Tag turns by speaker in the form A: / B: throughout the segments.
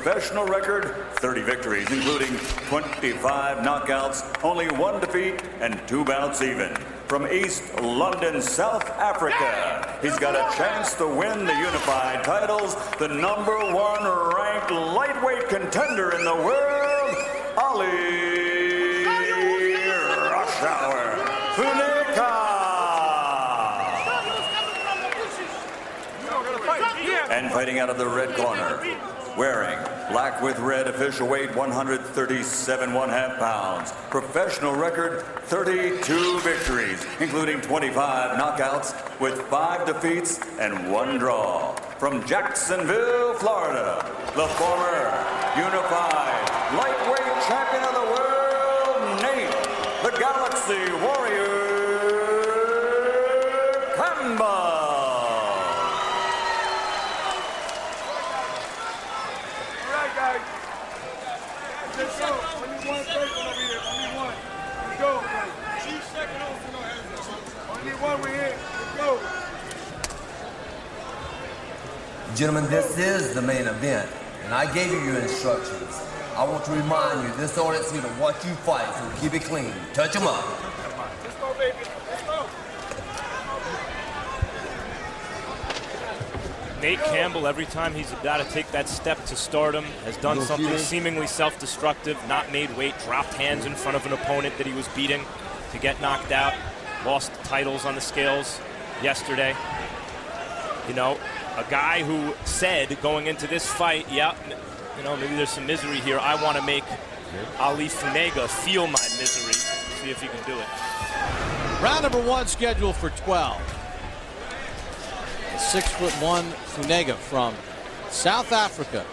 A: professional record, 30 victories, including 25 knockouts, only 1 defeat, and 2 bouts even. From East London, South Africa, he's got a chance to win the unified titles, the #1 ranked lightweight contender in the world, Ali Funeka. And fighting out of the red corner, wearing black with red, official weight 137½ pounds. Professional record, 32 victories, including 25 knockouts with 5 defeats and 1 draw. From Jacksonville, Florida, the former unified lightweight champion of the world, Nate, the Galaxy Warrior Campbell.
B: Let's go. Only one person over here. Only one. Let's go. Only one we're here. Let's go.
C: Gentlemen, this is the main event, and I gave you your instructions. I want to remind you, this audience here to watch you fight, so keep it clean. Touch them up.
B: Let's go, baby. Let's go.
D: Nate Campbell, every time he's got to take that step to stardom, has done something seemingly self-destructive, not made weight, dropped hands in front of an opponent that he was beating to get knocked out, lost titles on the scales yesterday. You know, a guy who said going into this fight, yeah, you know, maybe there's some misery here. I want to make Ali Funeka feel my misery. See if he can do it.
E: Round number 1 scheduled for 12. 6'1" Funeka from South Africa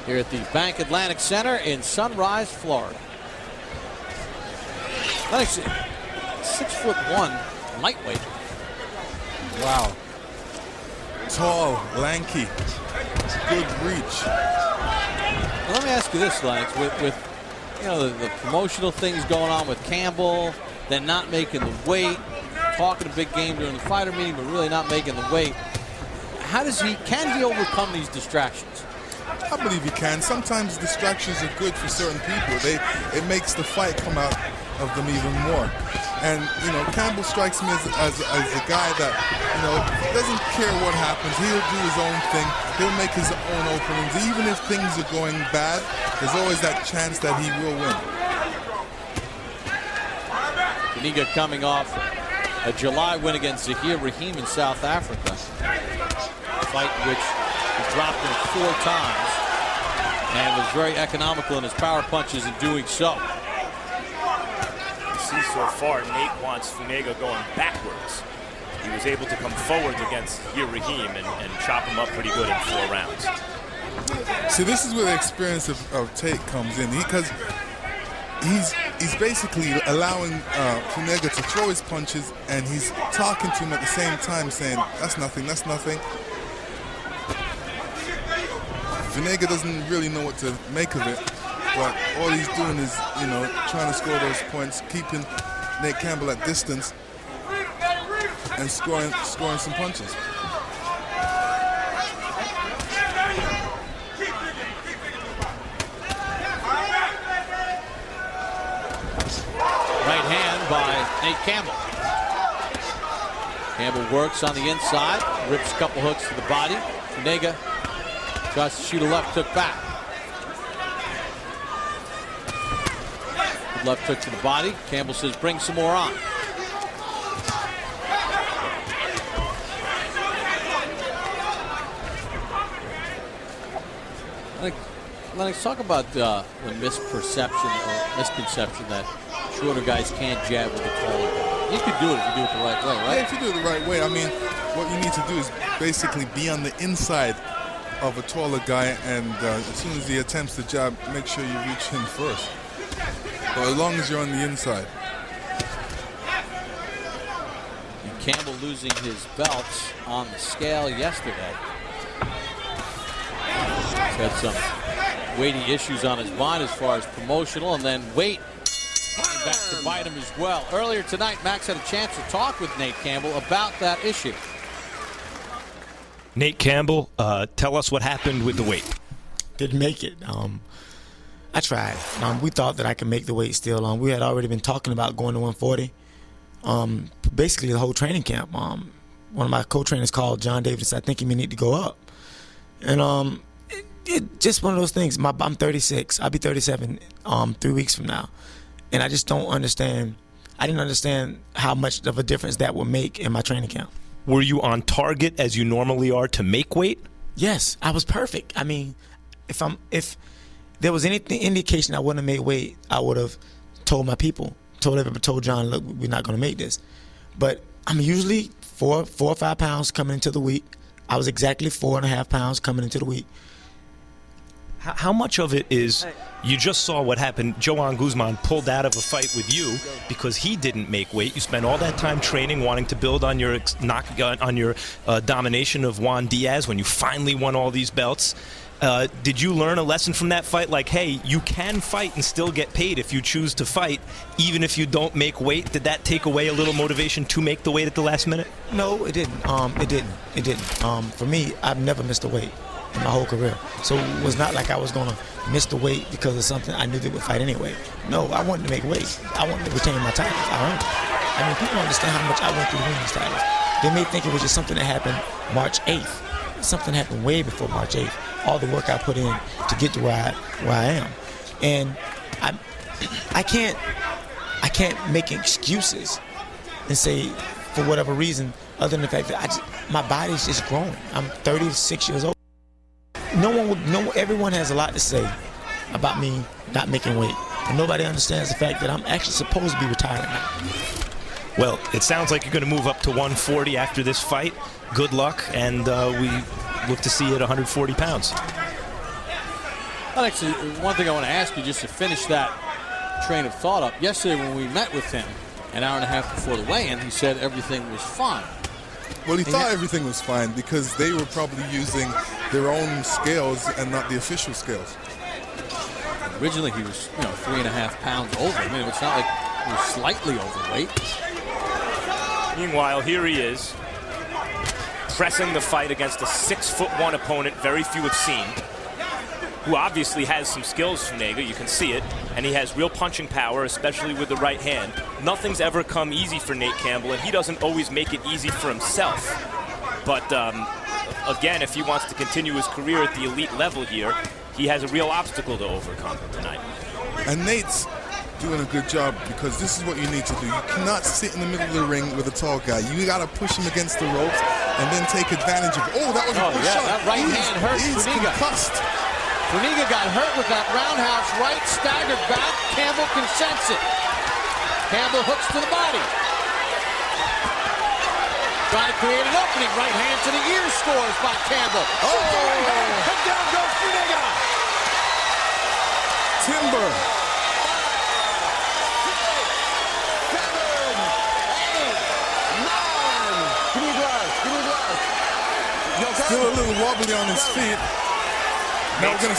E: here at the Bank Atlantic Center in Sunrise, Florida. 6'1" lightweight.
F: Wow. Tall, lanky, good reach.
E: Well, let me ask you this, Lennox, with you know the promotional things going on with Campbell, then not making the weight, talking a big game during the fighter meeting, but really not making the weight. Can he overcome these distractions?
F: I believe he can. Sometimes distractions are good for certain people. It makes the fight come out of them even more. And you know, Campbell strikes me as a guy that, you know, doesn't care what happens. He'll do his own thing. He'll make his own openings. Even if things are going bad, there's always that chance that he will win.
E: Funeka coming off a July win against Zahir Rahim in South Africa. A fight in which he dropped him 4 times and was very economical in his power punches in doing so.
D: You see so far, Nate wants Funeka going backwards. He was able to come forward against Zahir Rahim and chop him up pretty good in 4 rounds.
F: See, this is where the experience of Tate comes in, because he's basically allowing Funeka to throw his punches, and he's talking to him at the same time, saying, "That's nothing, that's nothing." Funeka doesn't really know what to make of it, but all he's doing is, you know, trying to score those points, keeping Nate Campbell at distance, and scoring some punches.
E: Right hand by Nate Campbell. Campbell works on the inside, rips a couple hooks to the body. Funeka tries to shoot a left hook back. Good left hook to the body. Campbell says, bring some more on. Lennox, talk about the misperception or misconception that shorter guys can't jab with a taller guy. You could do it if you do it the right way, right?
F: Yeah, if you do it the right way. I mean, what you need to do is basically be on the inside of a taller guy, and as soon as he attempts to jab, make sure you reach him first. But as long as you're on the inside.
E: And Campbell losing his belts on the scale yesterday. He's had some weighty issues on his mind as far as promotional, and then weight coming back to bite him as well. Earlier tonight, Max had a chance to talk with Nate Campbell about that issue.
D: Nate Campbell, tell us what happened with the weight.
G: didn't make it. I tried. We thought that I could make the weight still. We had already been talking about going to 140. Basically, the whole training camp. One of my co-trainers called John Davis. I think he may need to go up. And it just one of those things. I'm 36. I'll be 37 3 weeks from now. And I just don't understand. I didn't understand how much of a difference that would make in my training camp.
H: Were you on target as you normally are to make weight?
G: Yes, I was perfect. I mean, if there was any indication I wouldn't have made weight, I would have told my people, told John, look, we're not going to make this. But I'm usually 4 or 5 pounds coming into the week. I was exactly 4.5 pounds coming into the week.
H: How much of it is you just saw what happened? Joan Guzman pulled out of a fight with you because he didn't make weight. You spent all that time training, wanting to build on your domination of Juan Diaz when you finally won all these belts. Did you learn a lesson from that fight? Like, hey, you can fight and still get paid if you choose to fight, even if you don't make weight. Did that take away a little motivation to make the weight at the last minute?
G: No, it didn't. It didn't. For me, I've never missed a weight in my whole career. So it was not like I was going to miss the weight because of something I knew they would fight anyway. No, I wanted to make weight. I wanted to retain my titles. I earned it. I mean, people don't understand how much I went through to win these titles. They may think it was just something that happened March 8th. Something happened way before March 8th. All the work I put in to get to where I am. And I can't make excuses and say, for whatever reason, other than the fact that my body's just growing. I'm 36 years old. Everyone has a lot to say about me not making weight. And nobody understands the fact that I'm actually supposed to be retiring now.
H: Well, it sounds like you're going to move up to 140 after this fight. Good luck, and we look to see you at 140 pounds.
E: Well, actually, one thing I want to ask you just to finish that train of thought up. Yesterday when we met with him an hour and a half before the weigh-in, he said everything was fine.
F: Well, he thought everything was fine because they were probably using their own scales and not the official scales.
E: Originally, he was 3.5 pounds over. I mean, it's not like he was slightly overweight.
D: Meanwhile, here he is, pressing the fight against a 6'1" opponent very few have seen, who obviously has some skills, Funeka, you can see it, and he has real punching power, especially with the right hand. Nothing's ever come easy for Nate Campbell, and he doesn't always make it easy for himself. But again, if he wants to continue his career at the elite level here, he has a real obstacle to overcome tonight.
F: And Nate's doing a good job because this is what you need to do. You cannot sit in the middle of the ring with a tall guy. You got to push him against the ropes and then take advantage of. Oh, that was a good shot.
E: That right hand hurt Funeka. Funeka got hurt with that roundhouse right, staggered back. Campbell can sense it. Campbell hooks to the body. Trying to create an opening. Right hand to the ear scores by Campbell. Oh! And down goes Funeka.
F: Timber.
C: 7, 8, 9. Give me a glass. Give me a glass.
F: Still a little wobbly on his feet. Now we're gonna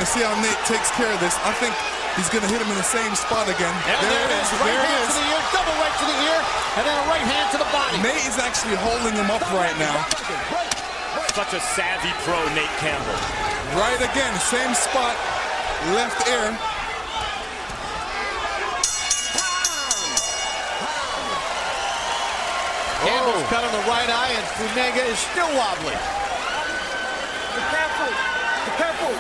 F: see how Nate takes care of this. I think he's gonna hit him in the same spot again.
E: There it is. Right hand to the ear, double right to the ear, and then a right hand to the body.
F: Nate is actually holding him up right now.
D: Such a savvy pro, Nate Campbell.
F: Right again, same spot, left ear.
E: Campbell's cut on the right eye, and Funeka is still wobbly.
B: Be careful. Be careful.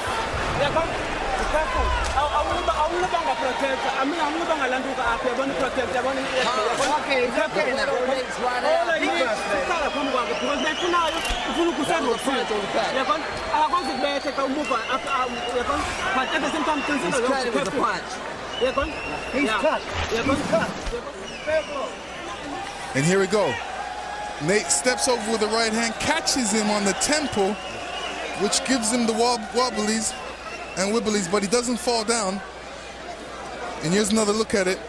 B: Yeah, come. Be careful. I will not protect. I mean, I'm not going to land you up. I'm going to protect. I'm going to. Okay, it's okay. It's right now. All I need is to start a come back. Because they put out. If you look at the front of the back. Yeah, come. I'm going to take a move. Yeah, come. But at the same time, consider the punch. Yeah, come. He's cut. Yeah, come. Cut. Careful.
F: And here we go. Nate steps over with the right hand, catches him on the temple, which gives him the wobblies and wibblies, but he doesn't fall down. And here's another look at it.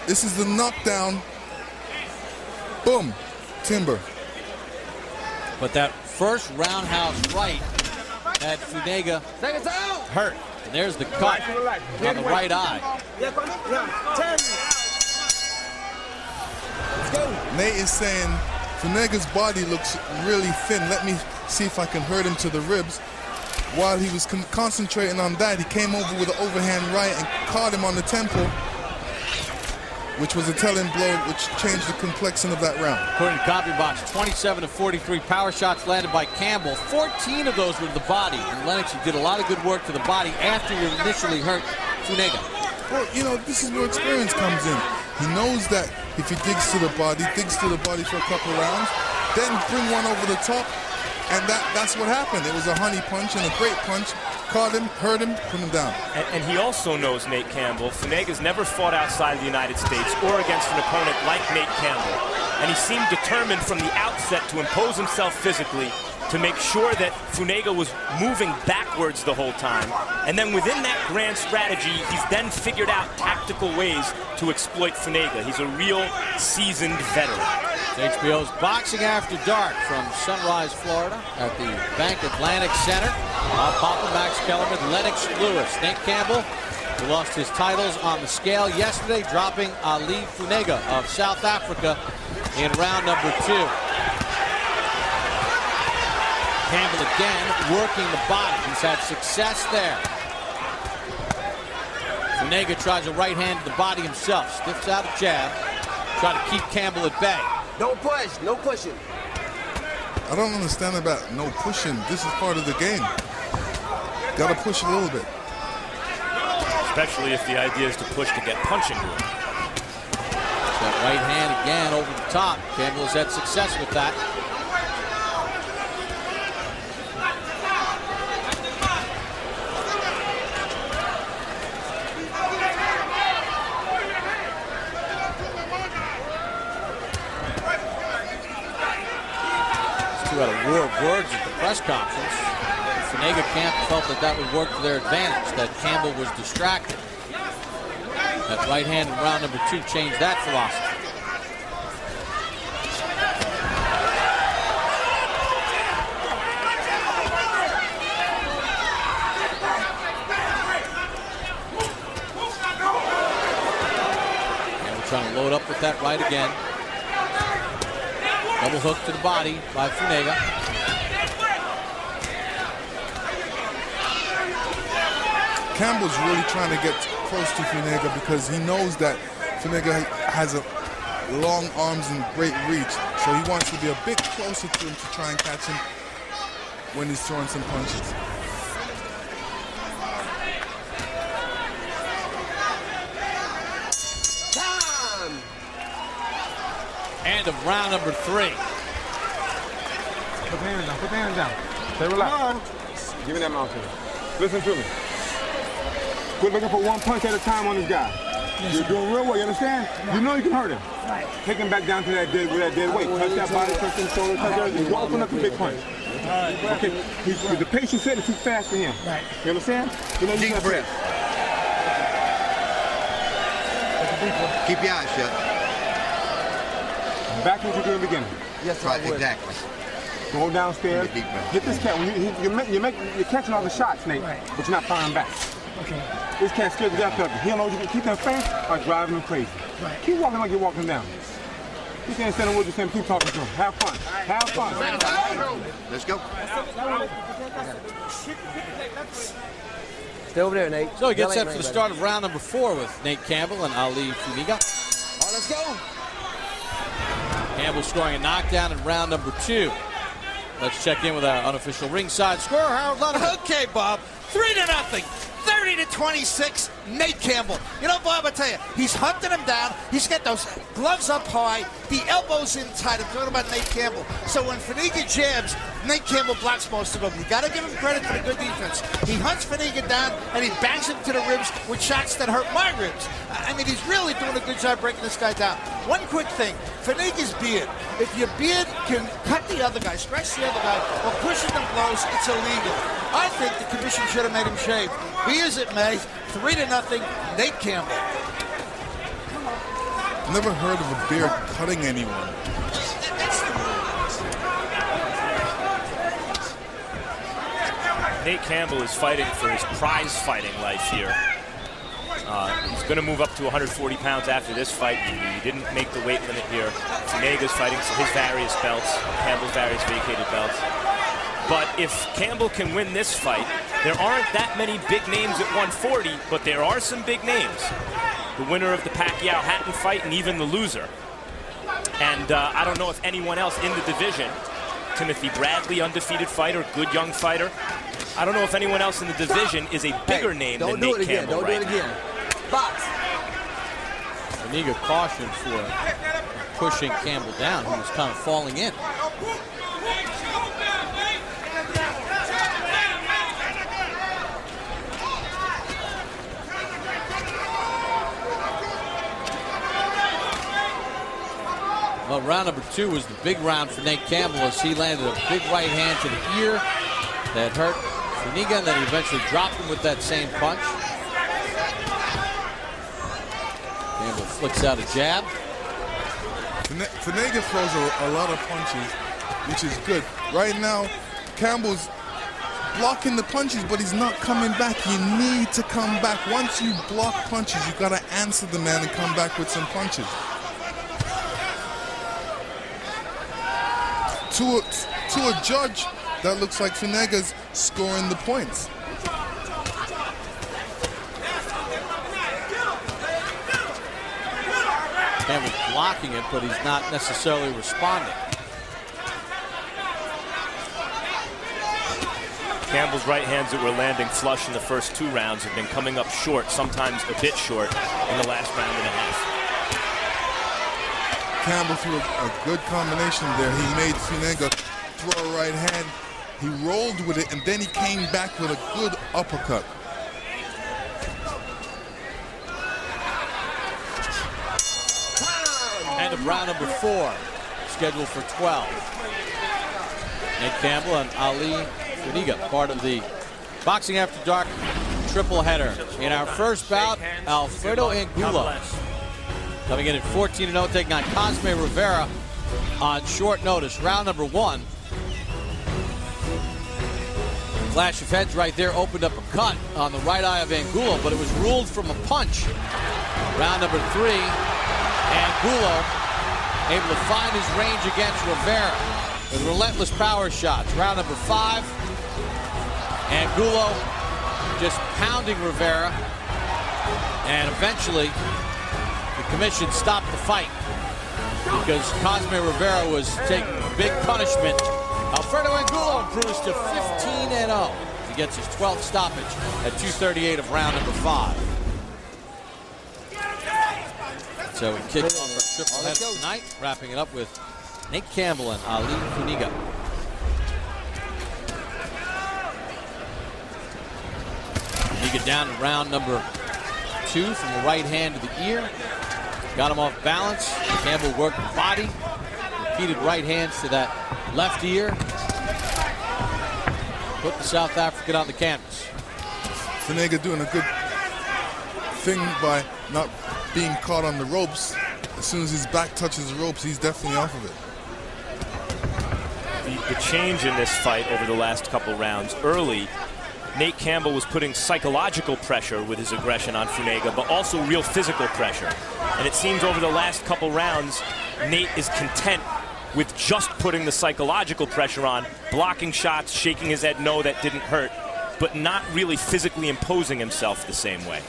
F: This is the knockdown. Boom. Timber.
E: But that first roundhouse right had Funeka hurt. And there's the cut on the right eye.
F: Nate is saying Funega's body looks really thin. Let me see if I can hurt him to the ribs. while he was concentrating on that, he came over with an overhand right and caught him on the temple, which was a telling blow, which changed the complexion of that round.
E: According to Copy Box, 27 of 43 power shots landed by Campbell. 14 of those were to the body. And Lennox, he did a lot of good work to the body after he initially hurt Funeka.
F: Well, you know, this is where experience comes in. He knows that if he digs to the body for a couple rounds, then bring one over the top, and that's what happened. It was a honey punch and a great punch. Caught him, hurt him, put him down.
D: And he also knows Nate Campbell. Funega's never fought outside of the United States or against an opponent like Nate Campbell. And he seemed determined from the outset to impose himself physically to make sure that Funeka was moving backwards the whole time. And then within that grand strategy, he's then figured out tactical ways to exploit Funeka. He's a real seasoned veteran.
E: It's HBO's Boxing After Dark from Sunrise, Florida at the Bank Atlantic Center. Papa, Max Kellerman, Lennox Lewis. Nate Campbell, who lost his titles on the scale yesterday, dropping Ali Funeka of South Africa in round number 2. Campbell again working the body. He's had success there. Funeka tries a right hand to the body himself. Stiffs out a jab. Try to keep Campbell at bay.
C: Don't push, no pushing.
F: I don't understand about no pushing. This is part of the game. Got to push a little bit.
D: Especially if the idea is to push to get punching to him.
E: That right hand again over the top. Campbell has had success with that. Had a war of words at the press conference. The Funeka camp felt that would work to their advantage, that Campbell was distracted. That right hand in round number 2 changed that philosophy. And we're trying to load up with that right again. Double hook to the body by Funeka.
F: Campbell's really trying to get close to Funeka because he knows that Funeka has long arms and great reach. So he wants to be a bit closer to him to try and catch him when he's throwing some punches.
E: End of round number 3.
B: Put the hands down. Put the hands down. Stay relaxed. Give me that mouthpiece. Listen to me. Quit looking for one punch at a time on this guy. Yes, you're doing real well, you understand? Right. You know you can hurt him. Right. Take him back down to that dead weight. Touch that body, touch his shoulder, touch everything. You open up the big punch. Okay, the pace you set is too fast for him. Right. You understand? You know,
C: deep breath. Keep your eyes shut.
B: Back to what you did in the beginning.
C: Yes, right, exactly.
B: Go downstairs. Get this cat. You're catching all the shots, Nate, right, but you're not firing back. Okay. This cat's scared to death of you. He don't know you can keep him fast or driving him crazy. Right. Keep walking like you're walking down. You can't stand with you, keep talking to him. Have fun. Have fun.
C: Let's go.
I: Stay over there, Nate.
E: So he gets set for the start of round number 4 with Nate Campbell and Ali Funeka.
C: All right, let's go.
E: Campbell scoring a knockdown in round number 2. Let's check in with our unofficial ringside scorer, Harold Lutterman.
J: Okay, Bob. 3-0. 30-26, Nate Campbell. You know, Bob, I tell you, he's hunting him down. He's got those gloves up high, the elbows in tight. I'm talking about Nate Campbell. So when Funeka jabs, Nate Campbell blocks most of them. You got to give him credit for the good defense. He hunts Funeka down, and he bangs him to the ribs with shots that hurt my ribs. I mean, he's really doing a good job breaking this guy down. One quick thing, Funeka's beard. If your beard can cut the other guy, stretch the other guy, or push him close, it's illegal. I think the commission should have made him shave. Be as it may, 3-0, Nate Campbell.
F: Never heard of a beard cutting anyone.
D: Nate Campbell is fighting for his prize fighting life here. He's going to move up to 140 pounds after this fight. He didn't make the weight limit here. Funega's fighting for his various belts, Campbell's various vacated belts. But if Campbell can win this fight, there aren't that many big names at 140, but there are some big names. The winner of the Pacquiao-Hatton fight and even the loser. And I don't know if anyone else in the division, Timothy Bradley, undefeated fighter, good young fighter. I don't know if anyone else in the division is a bigger name than Nate Campbell right now.
G: Box.
E: Funeka cautioned for pushing Campbell down, who was kind of falling in. Well, round number 2 was the big round for Nate Campbell as he landed a big right hand to the ear that hurt Funeka, and then he eventually dropped him with that same punch. Campbell flicks out a jab.
F: Funeka throws a lot of punches, which is good. Right now, Campbell's blocking the punches, but he's not coming back. You need to come back. Once you block punches, you got to answer the man and come back with some punches. To a judge, that looks like Funega's scoring the points.
E: Campbell's blocking it, but he's not necessarily responding.
D: Campbell's right hands that were landing flush in the first 2 rounds have been coming up short, sometimes a bit short, in the last round and a half.
F: Campbell threw a good combination there. He made Funeka throw a right hand. He rolled with it, and then he came back with a good uppercut.
E: End of round number 4, scheduled for 12. Nate Campbell and Ali Funeka, part of the Boxing After Dark triple header. In our first bout, Alfredo Angulo coming in at 14-0, taking on Cosme Rivera on short notice. Round number 1. Flash of heads right there opened up a cut on the right eye of Angulo, but it was ruled from a punch. Round number 3, Angulo able to find his range against Rivera with relentless power shots. Round number 5, Angulo just pounding Rivera, and eventually the commission stopped the fight because Cosme Rivera was taking big punishment. Alfredo Angulo improves to 15-0. He gets his 12th stoppage at 2:38 of round number 5. So we kick off our triple header tonight, wrapping it up with Nate Campbell and Ali Funeka. Funeka down to round number 2 from the right hand to the ear. Got him off balance. Campbell worked the body. Repeated right hands to that left ear. Put the South African on the canvas.
F: Funeka doing a good thing by not being caught on the ropes. As soon as his back touches the ropes, he's definitely off of it.
D: The change in this fight over the last couple rounds, early, Nate Campbell was putting psychological pressure with his aggression on Funeka, but also real physical pressure. And it seems over the last couple rounds, Nate is content with just putting the psychological pressure on, blocking shots, shaking his head no, that didn't hurt, but not really physically imposing himself the same way.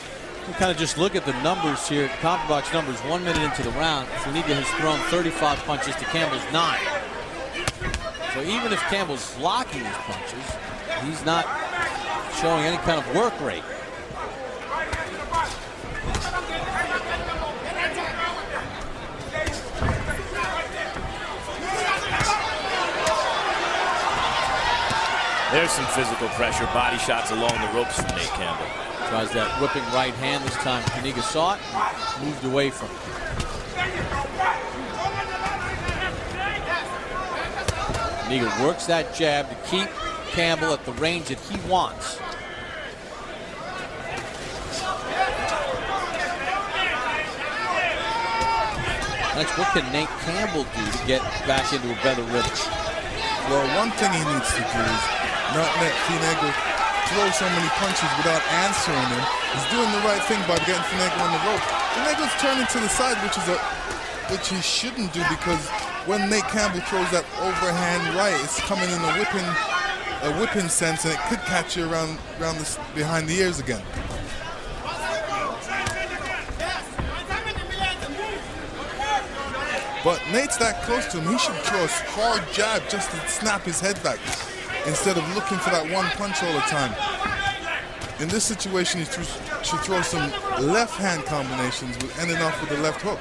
E: We kind of just look at the numbers here, comp box numbers, 1 minute into the round. Funeka has thrown 35 punches to Campbell's 9. So even if Campbell's blocking his punches, he's not showing any kind of work rate.
D: There's some physical pressure, body shots along the ropes from Nate Campbell.
E: Tries that whipping right hand. This time Funeka saw it and moved away from it. Funeka works that jab to keep Campbell at the range that he wants. Next, what can Nate Campbell do to get back into a better rhythm?
F: Well, one thing he needs to do is not let Funeka throw so many punches without answering him. He's doing the right thing by getting Funeka on the rope. Funega's turning to the side, which he shouldn't do, because when Nate Campbell throws that overhand right, it's coming in a whipping a whipping sense, and it could catch you around behind the ears again. But Nate's that close to him. He should throw a hard jab just to snap his head back instead of looking for that one punch all the time. In this situation, he should throw some left-hand combinations ending off with the left hook.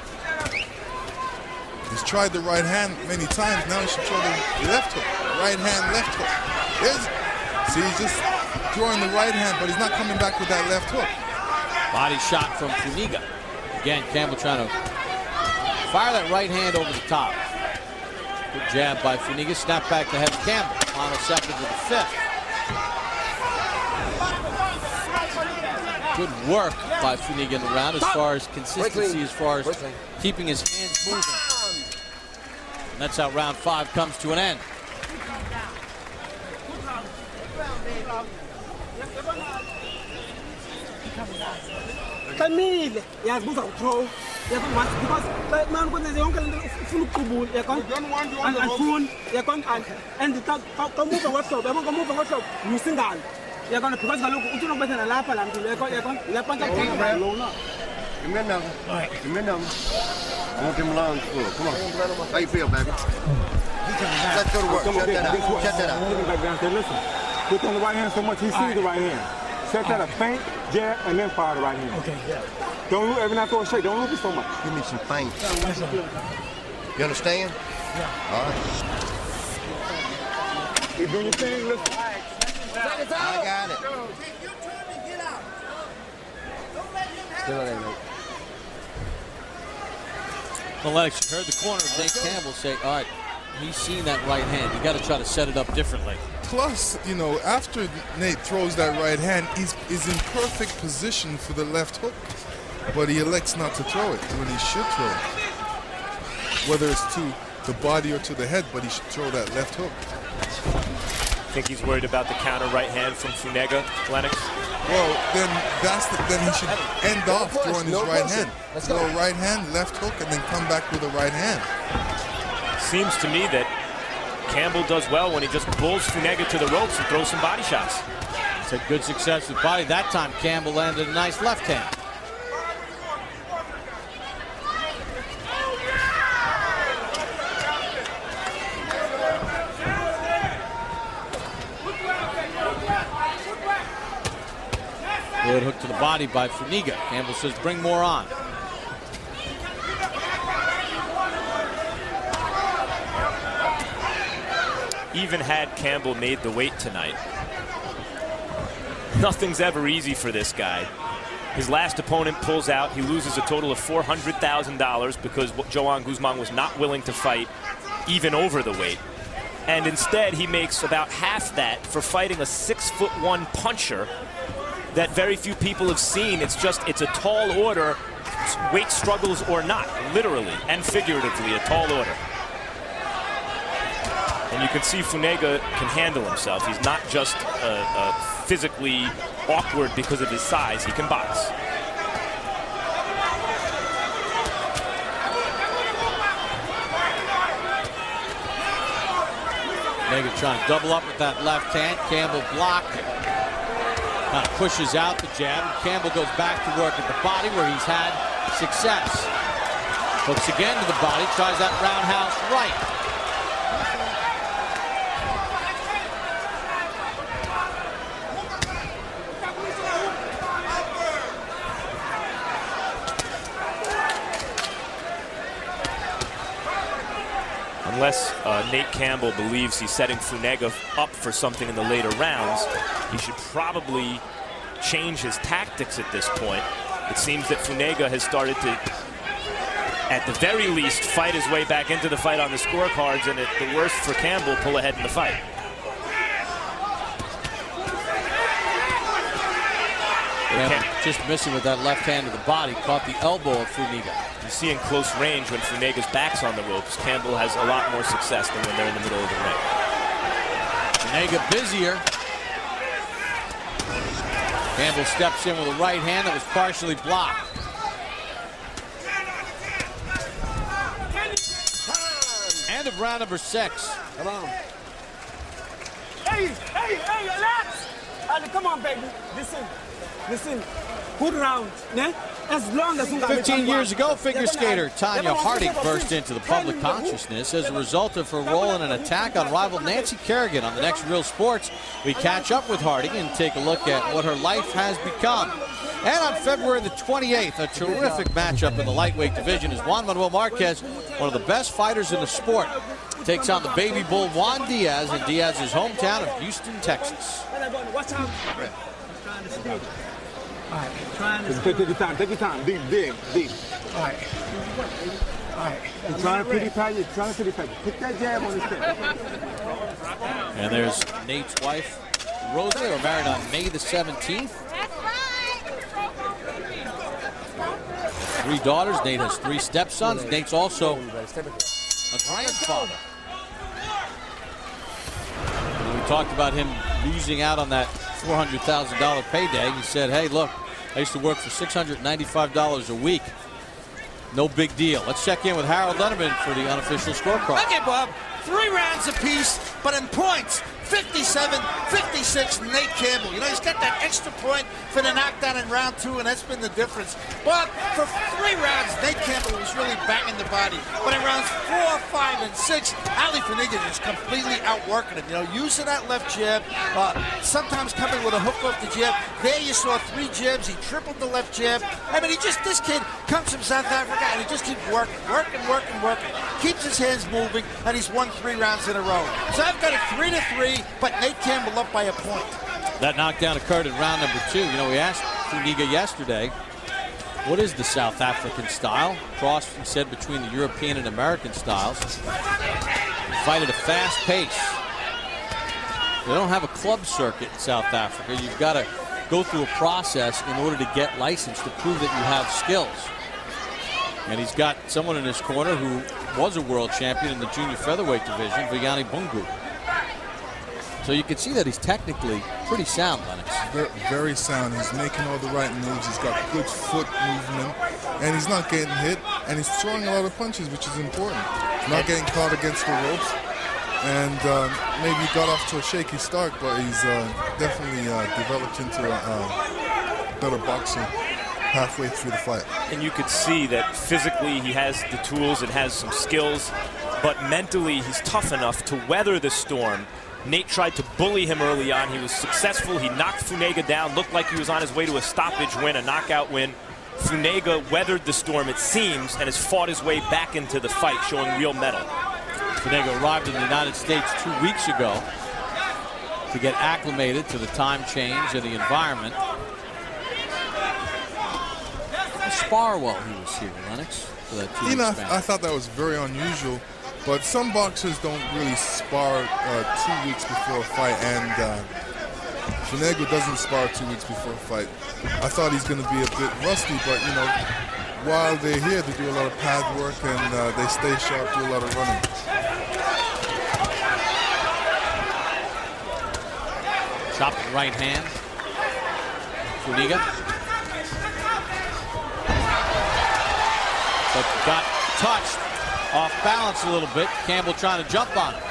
F: He's tried the right hand many times. Now he should throw the left hook. Right hand, left hook. See, he's just throwing the right hand, but he's not coming back with that left hook.
E: Body shot from Funeka. Again, Campbell trying to fire that right hand over the top. Good jab by Funeka. Snap back to head Campbell. Final seconds of the 5th. Good work by Funeka in the round as far as consistency, as far as keeping his hands moving. And that's how round 5 comes to an end.
B: Camille, yes, both are throw. Yes, because man, when the uncle full kubul, you don't want and phone, you can't and the come move a WhatsApp, you can move a WhatsApp, you single. You're going to because look, you don't better than a lapel and you're going to
I: want him along full. Come on. How you feel, baby? Let's go to work. Shut that out. Shut that out.
K: Listen, put on the right hand so much he sees the right hand. Set that up, feint, jab, and then fire the right hand. Okay, yeah. Don't move, every now and then shake. Don't move it so much.
I: Give me some feint. You understand? Yeah. All right.
K: You doing your thing, listen.
I: I got it. Still there, mate.
E: Well, Lennox, you heard the corner of Nate Campbell say, all right, he's seen that right hand. You got to try to set it up differently.
F: Plus, you know, after Nate throws that right hand, he's in perfect position for the left hook, but he elects not to throw it when he should throw it. Whether it's to the body or to the head, but he should throw that left hook.
D: I think he's worried about the counter right hand from Funeka, Lennox.
F: Well, then he should end off throwing his right hand. Throw right hand, left hook, and then come back with a right hand.
D: Seems to me that Campbell does well when he just pulls Funeka to the ropes and throws some body shots.
E: He's had good success with body. That time Campbell landed a nice left hand. Good hook to the body by Funeka. Campbell says, bring more on.
D: Even had Campbell made the weight tonight, nothing's ever easy for this guy. His last opponent pulls out. He loses a total of $400,000 because Joan Guzman was not willing to fight even over the weight. And instead, he makes about half that for fighting a 6'1" puncher that very few people have seen. It's a tall order, weight struggles or not, literally and figuratively, a tall order. And you can see Funeka can handle himself. He's not just physically awkward because of his size. He can box.
E: Funeka trying to double up with that left hand. Campbell blocked it. Kind of pushes out the jab. Campbell goes back to work at the body where he's had success. Hooks again to the body. Tries that roundhouse right.
D: Unless Nate Campbell believes he's setting Funeka up for something in the later rounds, he should probably change his tactics at this point. It seems that Funeka has started to, at the very least, fight his way back into the fight on the scorecards, and at the worst for Campbell, pull ahead in the fight.
E: Campbell just missing with that left hand to the body, caught the elbow of Funeka.
D: You see in close range when Funeka's back's on the ropes, Campbell has a lot more success than when they're in the middle of the ring.
E: Funeka busier. Campbell steps in with a right hand that was partially blocked. End of round number 6.
I: Come on.
B: Hey! Hey, relax. Ali, come on, baby. Listen. Good round, ne? As long as you
E: 15 years ago, figure skater Tanya Harding burst into the public consciousness as a result of her role in an attack on rival Nancy Kerrigan. On the next Real Sports, we catch up with Harding and take a look at what her life has become. And on February the 28th, a terrific matchup in the lightweight division as Juan Manuel Marquez, one of the best fighters in the sport, takes on the baby bull Juan Diaz in Diaz's hometown of Houston, Texas.
B: Watch out. All right,
K: Take your time. Take your time. Deep.
B: All right.
K: You're trying to pretty pat you. Put that jab on his head.
E: And there's Nate's wife, Rosa. They were married on May the 17th. 3 daughters. Nate has 3 stepsons. Nate's also a grandfather. When we talked about him losing out on that $400,000 payday, he said, hey, look, I used to work for $695 a week. No big deal. Let's check in with Harold Lenneman for the unofficial scorecard.
J: Okay, Bob. 3 rounds apiece, but in points, 57-56, Nate Campbell. You know, he's got that extra point for the knockdown in round 2, and that's been the difference. But for 3 rounds, Nate Campbell was really banging the body. But in rounds 4, 5, and 6, Ali Funeka is completely outworking him. You know, using that left jab, sometimes coming with a hook off the jab. There you saw 3 jabs. He tripled the left jab. I mean, this kid comes from South Africa, and he just keeps working. Keeps his hands moving, and he's won 3 rounds in a row. So I've got it 3-3. But Nate Campbell up by a point.
E: That knockdown occurred in round number 2. You know, we asked Funeka yesterday, what is the South African style? Cross, he said, between the European and American styles. Fight at a fast pace. They don't have a club circuit in South Africa. You've got to go through a process in order to get licensed to prove that you have skills. And he's got someone in his corner who was a world champion in the junior featherweight division, Vuyani Bungu. So you can see that he's technically pretty sound, Lennox.
F: Very sound. He's making all the right moves. He's got good foot movement, and he's not getting hit, and he's throwing a lot of punches, which is important. Not getting caught against the ropes, and maybe he got off to a shaky start, but he's definitely developed into a better boxer halfway through the fight.
D: And you could see that physically he has the tools and has some skills, but mentally he's tough enough to weather the storm. Nate tried to bully him early on. He was successful. He knocked Funeka down. Looked like he was on his way to a stoppage win, a knockout win. Funeka weathered the storm, it seems, and has fought his way back into the fight, showing real mettle.
E: Funeka arrived in the United States 2 weeks ago to get acclimated to the time change and the environment. Spar while he was here, Lennox, for that 2 weeks span.
F: I thought that was very unusual. But some boxers don't really spar 2 weeks before a fight, and Funeka doesn't spar 2 weeks before a fight. I thought he's going to be a bit rusty, but you know, while they're here, they do a lot of pad work and they stay sharp, do a lot of running.
E: Chopped right hand. Funeka. But got touched. Off balance a little bit. Campbell trying to jump on him.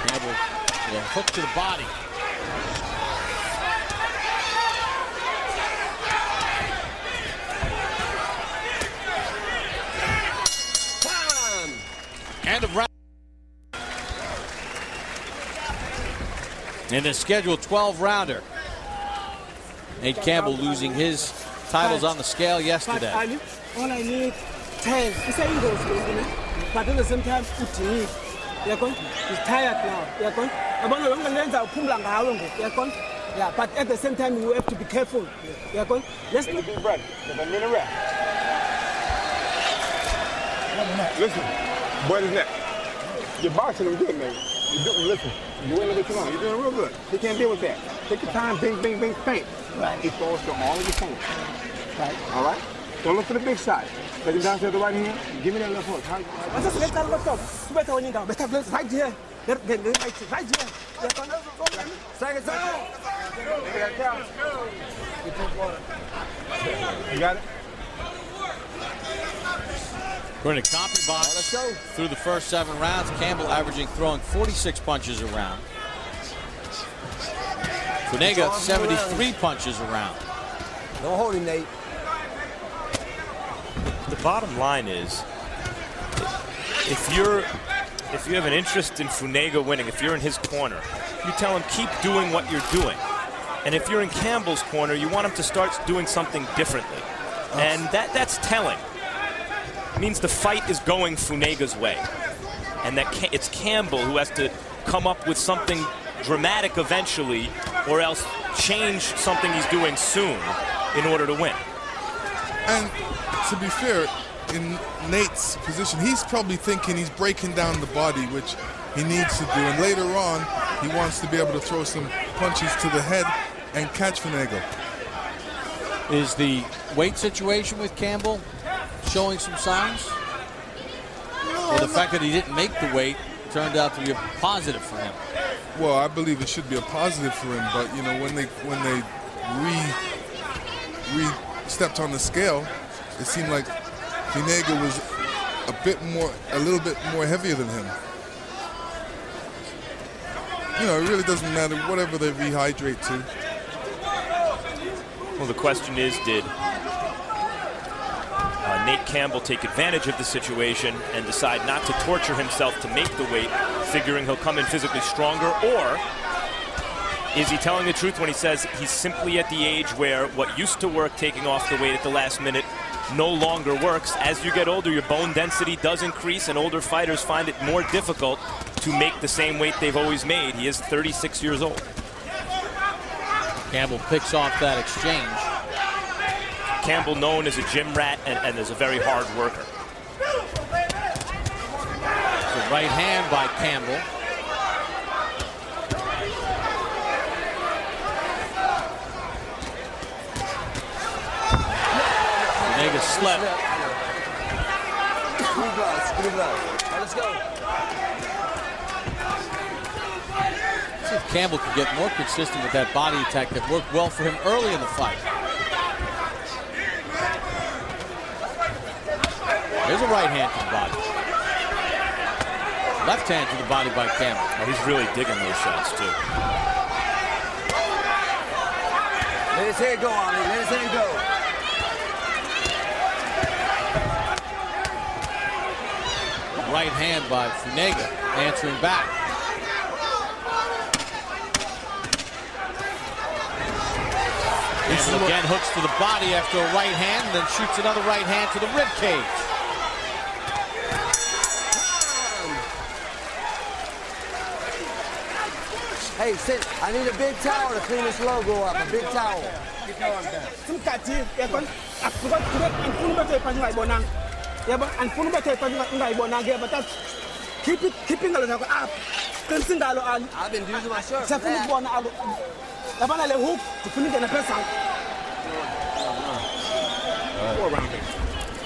E: Campbell with a hook to the body. End of round. In the scheduled 12-rounder. Nate Campbell losing his titles on the scale yesterday.
B: All I need 10. It's a ego, but at the same time, he's tired now. Yeah, but at the same time, you have to be careful. Let's
K: take a deep breath. Take a minute rest. Listen, boy, his neck. You're boxing him good, man. Listen, you wait a little bit too long. You're doing real good. He can't deal with that. Take your time, bing, bing, bing, feint. Right. He throws to all of your fingers. Right. All right? Don't look for the big shot. Take him down to the right hand. Give me that left hook.
B: Right here. Right here.
K: Second time. You got it?
E: According to CompuBox, through the first 7 rounds, Campbell averaging throwing 46 punches a round. Funeka 73 punches a round.
C: Don't hold him, Nate.
D: The bottom line is, if you have an interest in Funeka winning, if you're in his corner, you tell him keep doing what you're doing. And if you're in Campbell's corner, you want him to start doing something differently. And that's telling. It means the fight is going Funega's way. And that it's Campbell who has to come up with something dramatic eventually, or else change something he's doing soon in order to win.
F: And to be fair, in Nate's position, he's probably thinking he's breaking down the body, which he needs to do. And later on, he wants to be able to throw some punches to the head and catch Funeka.
E: Is the weight situation with Campbell showing some signs?
F: No,
E: or the fact that he didn't make the weight turned out to be a positive for him?
F: Well, I believe it should be a positive for him, but you know, when they stepped on the scale, it seemed like Funeka was a little bit more heavier than him. You know, it really doesn't matter whatever they rehydrate to.
D: Well, the question is, did Nate Campbell take advantage of the situation and decide not to torture himself to make the weight, figuring he'll come in physically stronger, or is he telling the truth when he says he's simply at the age where what used to work, taking off the weight at the last minute, no longer works? As you get older, your bone density does increase, and older fighters find it more difficult to make the same weight they've always made. He is 36 years old.
E: Campbell picks off that exchange.
D: Campbell known as a gym rat and as a very hard worker.
E: The right hand by Campbell. Funeka slept.
C: Let's go.
E: See if Campbell could get more consistent with that body attack that worked well for him early in the fight. There's a right hand to the body. Left hand to the body by Campbell.
D: Oh, he's really digging those shots, too.
C: Let his head go, Ali. Let his head go.
E: Right hand by Funeka, answering back. Campbell again hooks to the body after a right hand, and then shoots another right hand to the rib cage.
C: Hey, sit. I need a big towel to clean this logo up. A big towel.
B: Keeping a little up.
C: I've been using my shirt.
K: Go around him.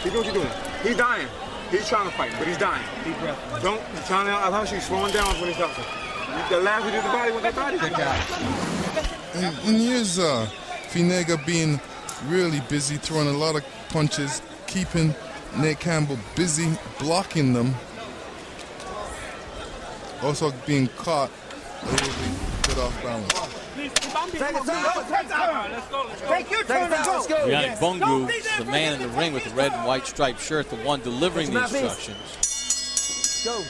K: See what you're doing. He's dying. He's trying to fight, but he's dying. Deep breath. Don't trying to. I thought she's slowing down when he's up. The last we do the body with that body.
F: And here's Funeka being really busy, throwing a lot of punches, keeping Nate Campbell busy, blocking them. Also being caught a little bit off balance.
B: Take your turn to go.
E: We got Bungu, the man in the ring with the red and white striped shirt, the one delivering the instructions.
C: Go.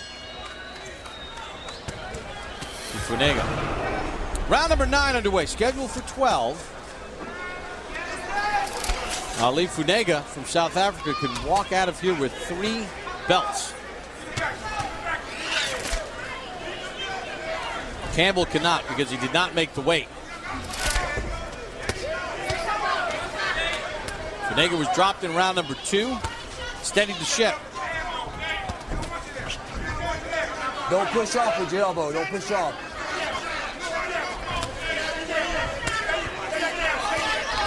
E: Funeka. Round number 9 underway, scheduled for 12. Ali Funeka from South Africa could walk out of here with 3 belts. Campbell cannot because he did not make the weight. Funeka was dropped in round number 2, steadied the ship.
C: Don't push off with your elbow. Don't push off.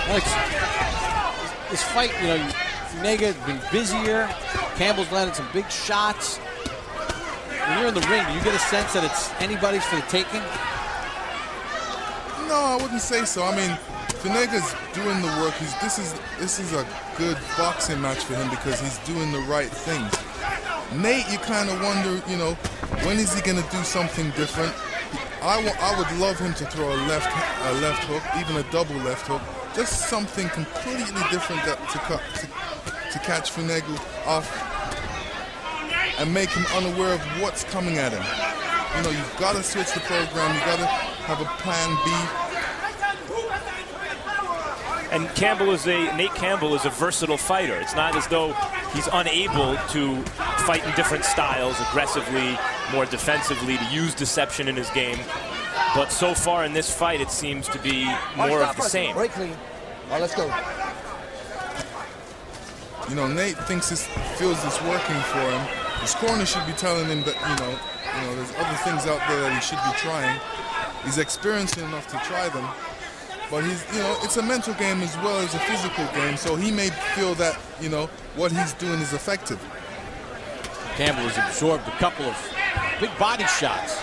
E: Alex, this fight, you know, Funeka has been busier. Campbell's landed some big shots. When you're in the ring, do you get a sense that it's anybody's for the taking?
F: No, I wouldn't say so. I mean, Funega's doing the work. This is a good boxing match for him because he's doing the right things. Nate, you kind of wonder, you know, when is he going to do something different? I would love him to throw a left hook, even a double left hook, just something completely different to catch Funeka off and make him unaware of what's coming at him. You know, you've got to switch the program. You've got to have a plan B.
D: And Nate Campbell is a versatile fighter. It's not as though he's unable to fight in different styles, aggressively, more defensively, to use deception in his game. But so far in this fight, it seems to be more of the same.
I: Break clean. All right, let's go.
F: You know, Nate feels this working for him. His corner should be telling him that, you know, there's other things out there that he should be trying. He's experienced enough to try them. But it's a mental game as well as a physical game, so he may feel that, you know, what he's doing is effective.
E: Campbell has absorbed a couple of big body shots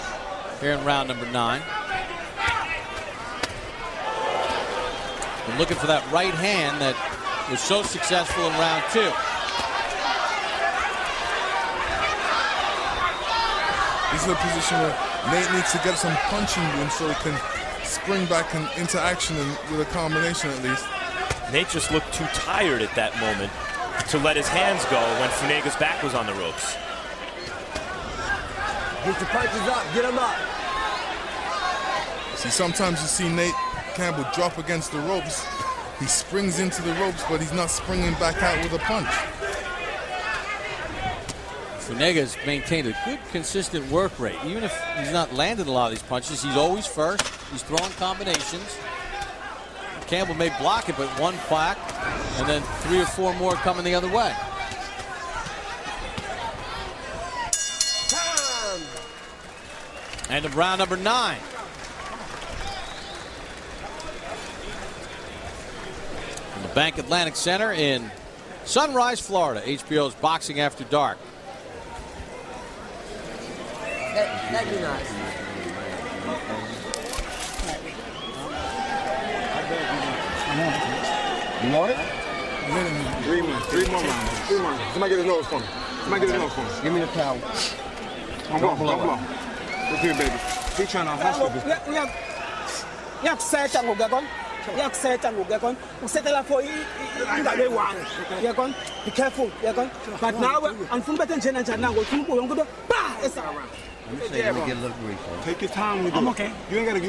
E: here in round number 9. Been looking for that right hand that was so successful in round 2.
F: This is a position where Nate needs to get some punching room so he can spring back into action with a combination at least.
D: Nate just looked too tired at that moment to let his hands go when Funega's back was on the ropes.
I: Get your punches up. Get them up.
F: See, sometimes you see Nate Campbell drop against the ropes. He springs into the ropes, but he's not springing back out with a punch.
E: Funega's maintained a good, consistent work rate. Even if he's not landed a lot of these punches, he's always first. He's throwing combinations. Campbell may block it, but one whack, and then 3 or 4 more coming the other way. End of round number 9. From the Bank Atlantic Center in Sunrise, Florida, HBO's Boxing After Dark.
I: That'd be nice. You want it?
K: 3 more. 3 more rounds. 3 more. Somebody get his nose for me.
I: Give me the towel.
K: Don't blow. Look here, baby. He's trying to hustle this.
B: Be careful. But now, I'm from better than now.
I: Let me get a little grief.
K: Take your time with it. I'm okay. You ain't gotta.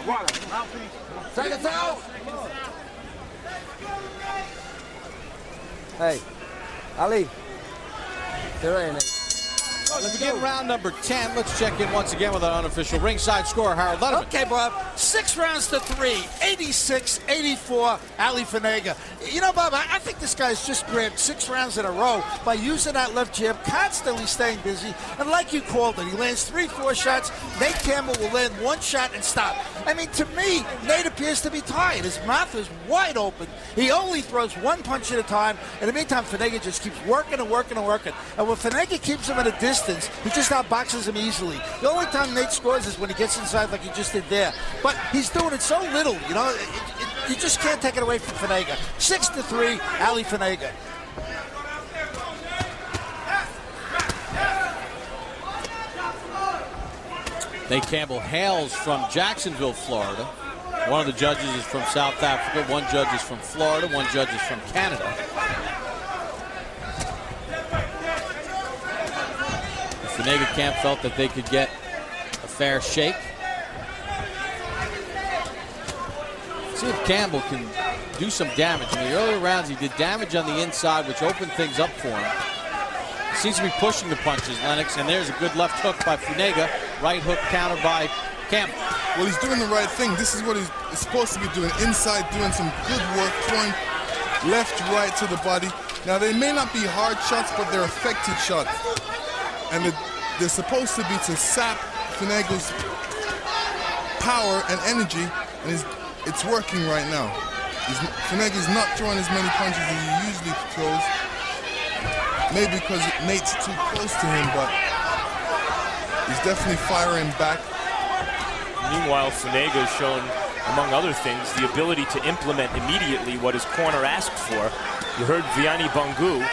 K: Water.
I: Take it out. Hey, Ali. There ain't it.
E: Let's begin round number 10. Let's check in once again with our unofficial ringside score, Harold Letterman.
J: Okay, Bob. 6 rounds to 3. 86-84, Ali Funeka. You know, Bob, I think this guy's just grabbed 6 rounds in a row by using that left jab, constantly staying busy. And like you called it, he lands 3-4 shots. Nate Campbell will land 1 shot and stop. I mean, to me, Nate appears to be tired. His mouth is wide open. He only throws 1 punch at a time. In the meantime, Funeka just keeps working. And when Funeka keeps him at a distance, he just outboxes him easily. The only time Nate scores is when he gets inside like he just did there. But he's doing it so little, you know, you just can't take it away from Funeka. 6-3, Ali Funeka.
E: Nate Campbell hails from Jacksonville, Florida. One of the judges is from South Africa. 1 judge is from Florida. 1 judge is from Canada. The Funeka camp felt that they could get a fair shake. See if Campbell can do some damage. In the earlier rounds, he did damage on the inside, which opened things up for him. Seems to be pushing the punches, Lennox, and there's a good left hook by Funeka. Right hook counter by Campbell.
F: Well, he's doing the right thing. This is what he's supposed to be doing. Inside, doing some good work, throwing left, right to the body. Now, they may not be hard shots, but they're effective shots. And they're supposed to be to sap Funega's power and energy, and it's working right now. Funega's not throwing as many punches as he usually throws. Maybe because Nate's too close to him, but he's definitely firing back.
D: Meanwhile, Funeka has shown, among other things, the ability to implement immediately what his corner asked for. You heard Vianney Bungu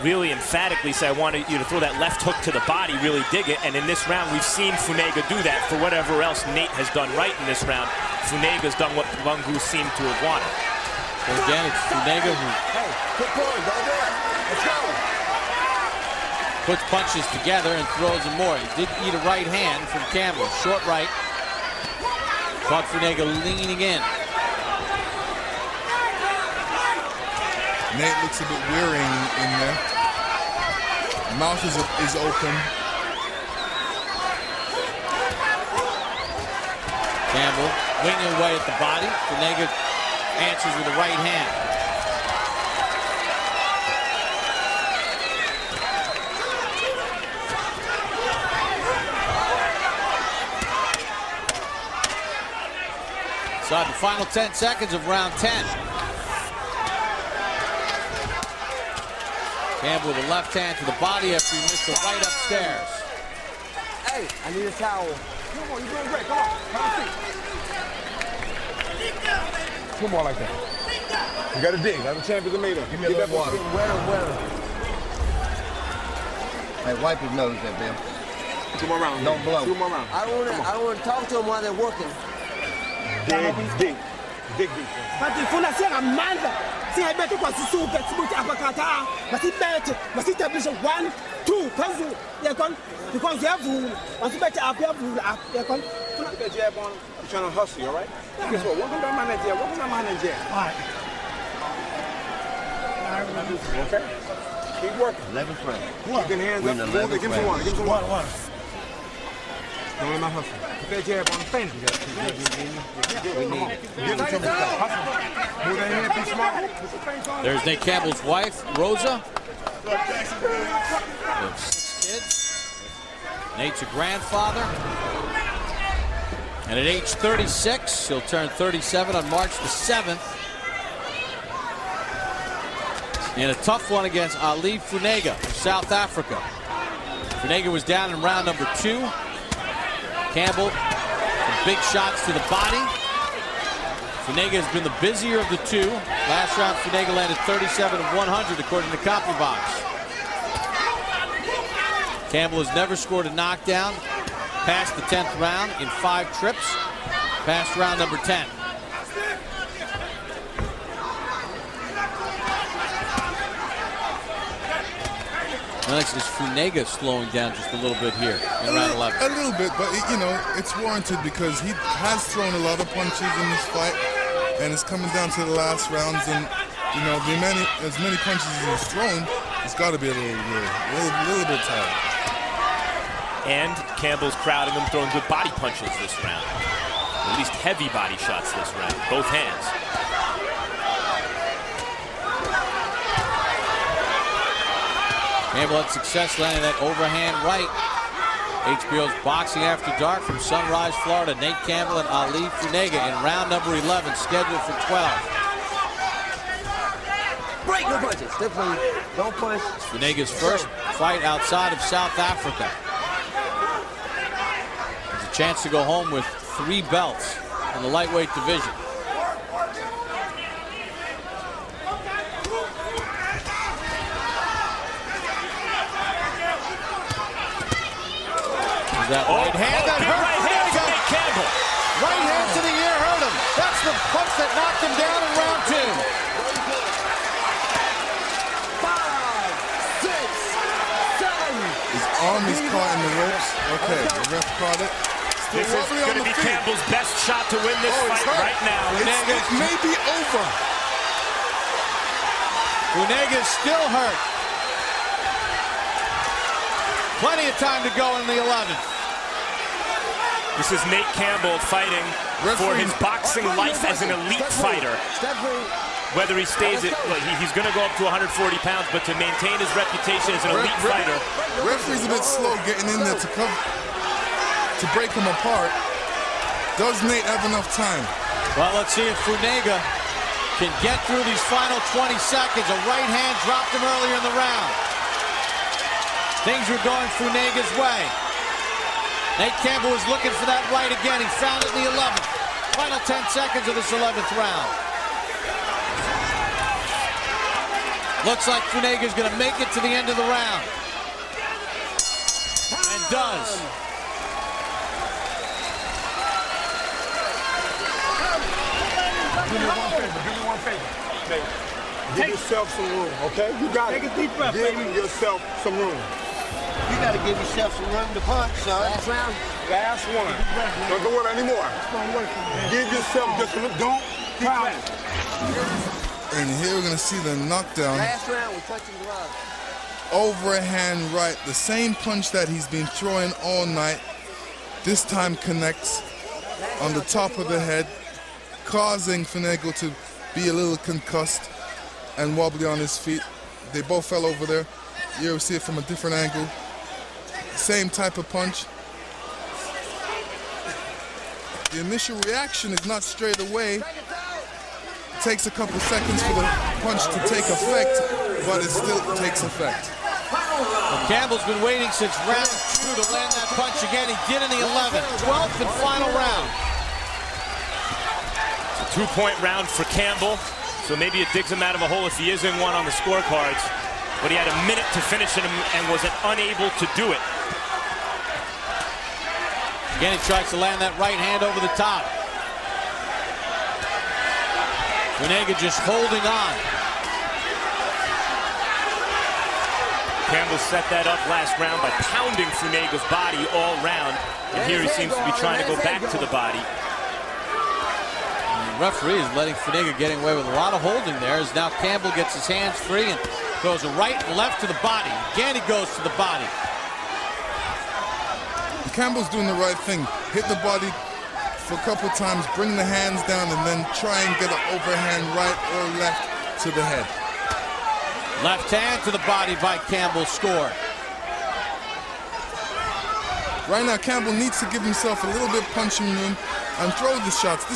D: really emphatically say, I want you to throw that left hook to the body, really dig it. And in this round, we've seen Funeka do that. For whatever else Nate has done right in this round, Funega's done what Bungu seemed to have wanted.
E: So again, it's Funeka who puts punches together and throws them more. He did eat a right hand from Campbell. Short right. Caught Funeka leaning in.
F: Nate looks a bit wearying in there. Mouth is open.
E: Campbell winging away at the body. Funeka answers with a right hand. Inside the final 10 seconds of round 10. Campbell with a left hand to the body after he missed the right upstairs.
B: Hey, I need a towel. Come on, you're doing great. Come on, have a seat.
K: Two more like that. You got to dig. That's the champions are made of.
I: Give me a little water.
B: Wetter.
I: Hey, wipe his nose there, Bill.
K: 2 more rounds.
I: Don't blow.
K: 2 more rounds.
B: I don't want to talk to them while they're working.
K: Dig.
B: But if you're saying Amanda, see, I better was so get to Apakata, but it better, must establish 1, 2, because you have rule, must better up your rule up. You're trying
K: to hustle, all right? Guess what? Welcome to my manager. Welcome to my manager.
B: all right.
K: Okay? Keep working.
I: 11th round.
K: Keep your hands up. Give him some water. Give him some water. Don't let my hustle. Put that jab on the fence. We need it. Give him some hustle. Move that head, be smart.
E: There's Nate Campbell's wife, Rosa. They have 6 kids. Nate's a grandfather. And at age 36, he'll turn 37 on March the 7th. In a tough one against Ali Funeka of South Africa. Funeka was down in round number 2. Campbell, some big shots to the body. Funeka has been the busier of the 2. Last round, Funeka landed 37 of 100 according to CompuBox. Campbell has never scored a knockdown past the 10th round in 5 trips, past round number 10. Next is Funeka slowing down just a little bit here in round 11.
F: A little bit, but it's warranted because he has thrown a lot of punches in this fight, and it's coming down to the last rounds. And as many punches as he's thrown, it's got to be a little bit tired.
D: And Campbell's crowding him, throwing good body punches this round. At least heavy body shots this round, both hands.
E: Campbell had success landing that overhand right. HBO's Boxing After Dark from Sunrise, Florida. Nate Campbell and Ali Funeka in round number 11, scheduled for 12.
B: Break the punches. Don't punch.
E: Funega's first fight outside of South Africa. There's a chance to go home with 3 belts in the lightweight division. That right hand that hurt Funeka.
D: Campbell.
J: Right hand to the ear hurt him. That's the punch that knocked him down in round 2.
B: 5, 6, 7.
F: His arm is caught in the ropes. Okay, the ref caught it.
D: This is going to be Campbell's best shot to win this fight right now.
F: It may be over.
E: Funeka is still hurt. Plenty of time to go in the 11th.
D: This is Nate Campbell fighting for his boxing life as an elite fighter. Whether he stays at, he's going to go up to 140 pounds, but to maintain his reputation as an elite fighter.
F: Referee's a bit slow getting in there to break him apart. Does Nate have enough time?
E: Well, let's see if Funeka can get through these final 20 seconds. A right hand dropped him earlier in the round. Things were going Funega's way. Nate Campbell was looking for that right again. He found it in the 11th. Final 10 seconds of this 11th round. Looks like Funega's going to make it to the end of the round. And does.
K: Do me one favor. Baby. Give yourself some room, okay? You got it.
B: Take a deep breath,
K: Give
B: baby.
K: yourself some room.
I: You got to give yourself some room to punch, son.
B: Last round.
K: Last one. Don't do it anymore. Give yourself just a little. Don't crowd it.
F: And here we're going to see the knockdown.
I: Last round, we're touching gloves.
F: Overhand right. The same punch that he's been throwing all night. This time connects on the top of the head, causing Funeka to be a little concussed and wobbly on his feet. They both fell over there. You see it from a different angle. Same type of punch. The initial reaction is not straight away. It takes a couple seconds for the punch to take effect, but it still takes effect.
E: Well, Campbell's been waiting since round 2 to land that punch again. He did in the 11th, 12th and final round.
D: It's a 2-point round for Campbell, so maybe it digs him out of a hole if he is in one on the scorecards. But he had a minute to finish it and was unable to do it.
E: Again, he tries to land that right hand over the top. Funeka just holding on.
D: Campbell set that up last round by pounding Funega's body all round. And here he seems to be trying to go back to the body.
E: And the referee is letting Funeka get away with a lot of holding there as now Campbell gets his hands free and throws a right and left to the body. Again, he goes to the body.
F: Campbell's doing the right thing. Hit the body for a couple times, bring the hands down, and then try and get an overhand right or left to the head.
E: Left hand to the body by Campbell, score.
F: Right now, Campbell needs to give himself a little bit punching room and throw the shots. He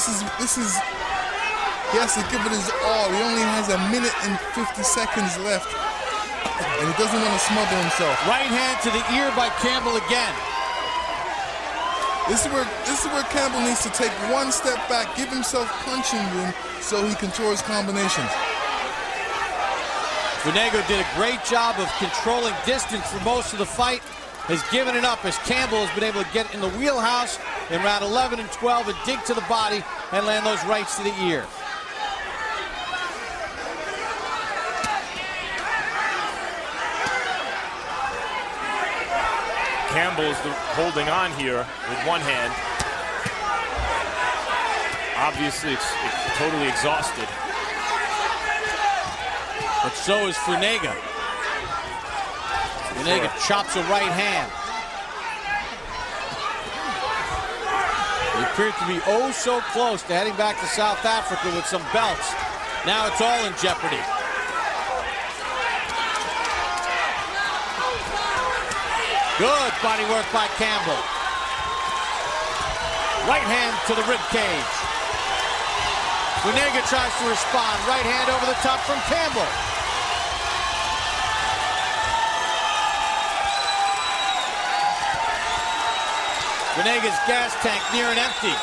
F: has to give it his all. He only has a minute and 50 seconds left, and he doesn't want to smother himself.
E: Right hand to the ear by Campbell again.
F: This is where Campbell needs to take one step back, give himself punching room so he can throw his combinations.
E: Funeka did a great job of controlling distance for most of the fight. Has given it up as Campbell has been able to get in the wheelhouse in round 11 and 12 and dig to the body and land those rights to the ear.
D: Campbell is holding on here with one hand. Obviously, it's totally exhausted.
E: But so is Funeka. Funeka chops a right hand. He appeared to be oh so close to heading back to South Africa with some belts. Now it's all in jeopardy. Good body work by Campbell. Right hand to the rib cage. Funeka tries to respond. Right hand over the top from Campbell. Funega's gas tank near and empty.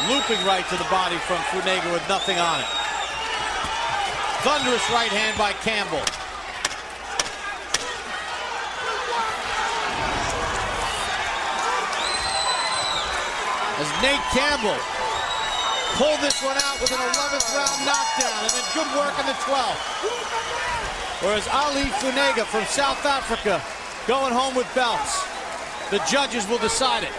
E: Looping right to the body from Funeka with nothing on it. Thunderous right hand by Campbell. As Nate Campbell pulled this one out with an 11th round knockdown and then good work in the 12th. Whereas Ali Funeka from South Africa going home with belts. The judges will decide it.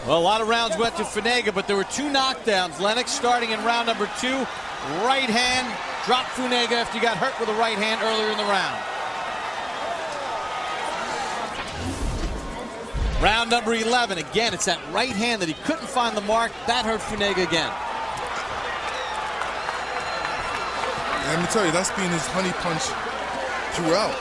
E: Well, a lot of rounds went to Funeka, but there were 2 knockdowns. Lennox starting in round number 2. Right hand dropped Funeka after he got hurt with a right hand earlier in the round. Round number 11. Again, it's that right hand that he couldn't find the mark. That hurt Funeka again.
F: Let me tell you, that's been his honey punch drew out.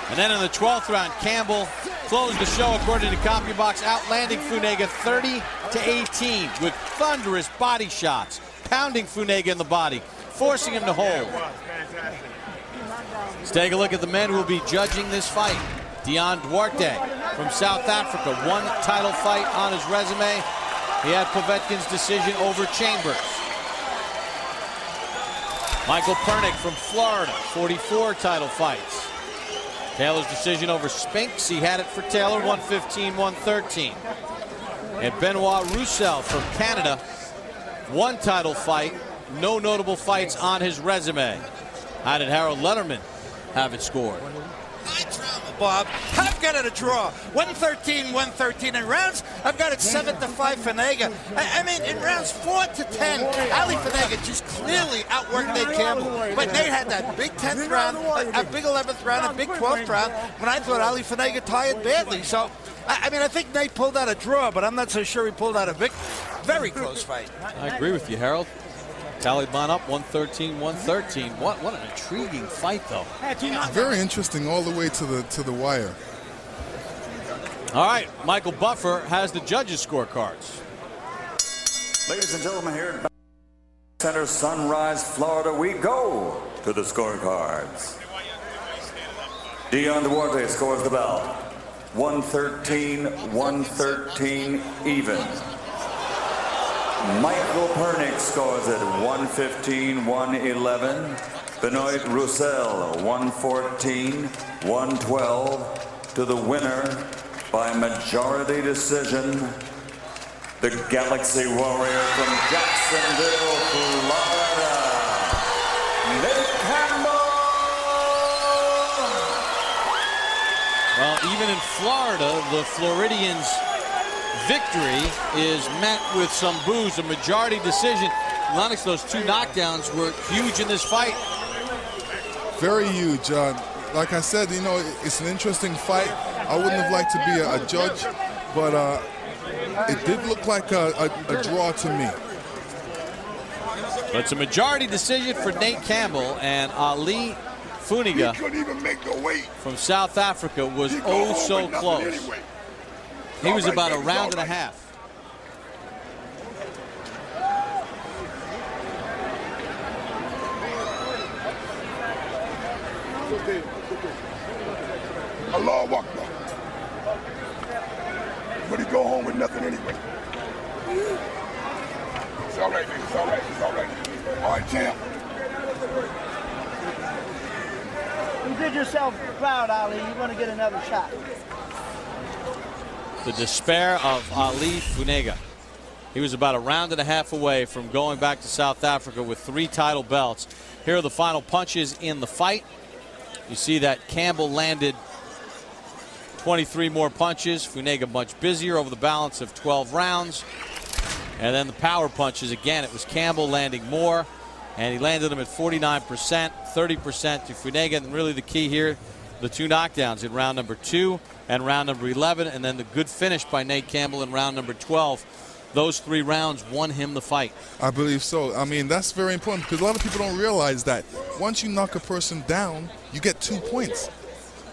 E: And then in the 12th round, Campbell closed the show according to CompuBox, outlanding Funeka 30-18 with thunderous body shots, pounding Funeka in the body, forcing him to hold. Let's take a look at the men who will be judging this fight. Dion Duarte from South Africa, one title fight on his resume. He had Povetkin's decision over Chambers. Michael Pernick from Florida, 44 title fights. Taylor's decision over Spinks, he had it for Taylor, 115-113. And Benoit Roussel from Canada, one title fight, no notable fights on his resume. How did Harold Letterman have it scored?
J: Bob, I've got it a draw. 113-113 in rounds. I've got it 7-5 Funeka. I mean, in rounds 4-10, Ali Funeka just clearly outworked Nate Campbell. But Nate had that big 10th round, a big 11th round, a big 12th round when I thought Ali Funeka tired badly. So, I mean, I think Nate pulled out a draw, but I'm not so sure he pulled out a very close fight.
E: I agree with you, Harold. Taliban up 113-113. What an intriguing fight, though.
F: Very interesting all the way to the wire.
E: All right, Michael Buffer has the judges' scorecards.
A: Ladies and gentlemen, here at Center, Sunrise, Florida, we go to the scorecards. Dion Duarte scores the bout. 113-113 even. Michael Pernick scores it 115-111. Benoit Roussel 114-112 to the winner by majority decision, the Galaxy Warrior from Jacksonville, Florida, Nate Campbell.
E: Well, even in Florida, the Floridians' victory is met with some boos, a majority decision. Lennox, those two knockdowns were huge in this fight.
F: Very huge. Like I said, you know, it's an interesting fight. I wouldn't have liked to be a judge, but it did look like a draw to me.
E: But it's a majority decision for Nate Campbell, and Ali Funeka from South Africa was oh so close. He was about a round and a half.
K: Allah Akbar. But he go home with nothing anyway. It's all right, man. It's all right. It's all right. All right, champ.
B: You did yourself proud, Ali. You want to get another shot.
E: The despair of Ali Funeka. He was about a round and a half away from going back to South Africa with 3 title belts. Here are the final punches in the fight. You see that Campbell landed 23 more punches. Funeka much busier over the balance of 12 rounds. And then the power punches, again, it was Campbell landing more. And he landed them at 49%, 30% to Funeka. And really the key here, the 2 knockdowns in round number 2 and round number 11. And then the good finish by Nate Campbell in round number 12. Those 3 rounds won him the fight.
F: I believe so. I mean, that's very important because a lot of people don't realize that once you knock a person down, you get 2 points.